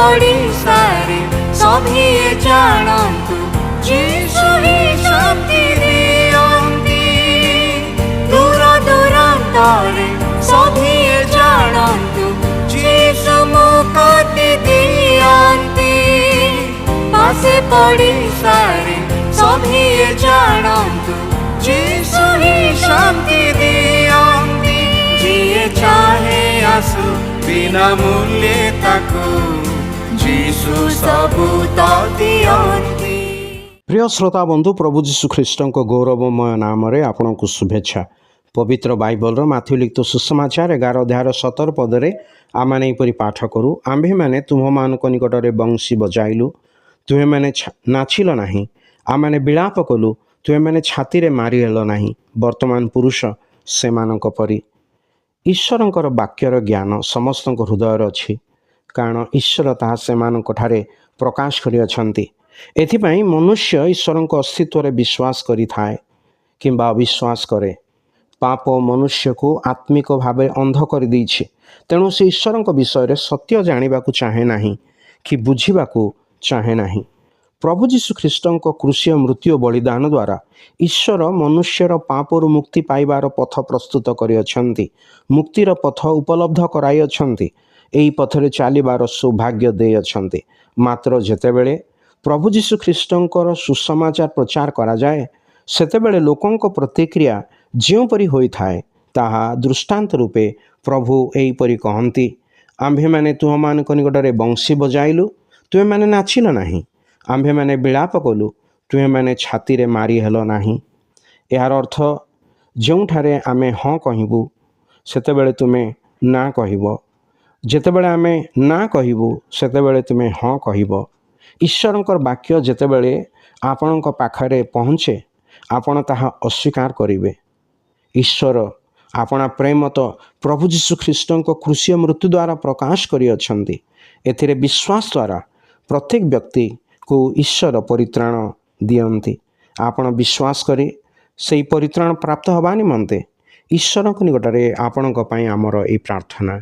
पड़िसारे सभी जानन्तु यीशु ही शान्ति दियन्ति। दूर दूरान्तरे सभी जानन्तु यीशु मुक्ति दियन्ति। पासे पड़िसारे सभी जानन्तु यीशु ही शान्ति दियन्ति। जिए चाहे आसु बिना मूल्य ताकू यीशु सबु तो दियन्ति। प्रिय श्रोता बंधु, प्रभु जीशु ख्रीष्ट गौरवमय नाम आपण को शुभेच्छा। पवित्र बाइबल माथ्यू लिखित सुसमाचार 11 अध्याय 17 पदरे आमे एपरी पाठ करूँ। आम्भे मैंने तुम्हारे निकट में बंशी बजाइलु, तुम्हें मैंने नाचिल नहीं। आमे विलाप कलु, तुम्हें मैंने छाती रे मारिहेल नहीं। वर्तमान पुरुष से परी ईश्वरंकर वाक्यर ज्ञान समस्त हृदय अच्छी, कारण ईश्वर ताहा से प्रकाश करिअछन्ति। एथिपाई मनुष्य ईश्वर अस्तित्व रे विश्वास करि थाए किंबा अविश्वास करे। पाप मनुष्य को आत्मिक भाव अंध कर देछि। तेणु से ईश्वर विषय रे सत्य जानिबाकू चाहे नाही कि बुझिबाकू चाहे नाही। प्रभु जीशु ख्रीष्ट क्रूसीय मृत्यु बलिदान द्वारा ईश्वर मनुष्यर पापरु मुक्ति पाइबार पथ प्रस्तुत करिअछन्ति। मुक्तिर पथ उपलब्ध कराइअछन्ति। एही पथरे चलिबार सौभाग्य देइअछन्ति। मात्र जेतेबेले प्रभु जीशु ख्रीष्टंकर सुसमाचार प्रचार करा जाए, सेतेबेले लोकंक प्रतिक्रिया ज्योपरि होइथाए ताहा दृष्टांत रूपे प्रभु एहीपरि कहन्ति, आम्भे माने तुमମାନଙ୍କ निकटरे बंशी बजाइलु, तुमे माने नाचिल नाही। आम्भे माने विलाप कलु, तुमे माने छाती रे मारी हेल नाही। यार अर्थ, जोठारे आमे हाँ कहबू सेतेबेले तुमे ना कहब, जेतेबेले आमे ना कहबू सेतेबेले तुमे हाँ कहब। ईश्वरंकर वाक्य जेतेबेले आपणक पाखरे पहुँचे, आपण ताहा अस्वीकार करिवे। ईश्वर आपणा प्रेम तो प्रभु जीशु ख्रीष्टंक क्रूसीय मृत्यु द्वारा प्रकाश करिअछन्ति। एथिरे विश्वास द्वारा प्रत्येक व्यक्ति को ईश्वर परित्राण दियन्ति। आपण विश्वास करी सेई परित्राण प्राप्त हवा निमन्ते ईश्वरक निकटरे आपणक पई आमर ए प्रार्थना।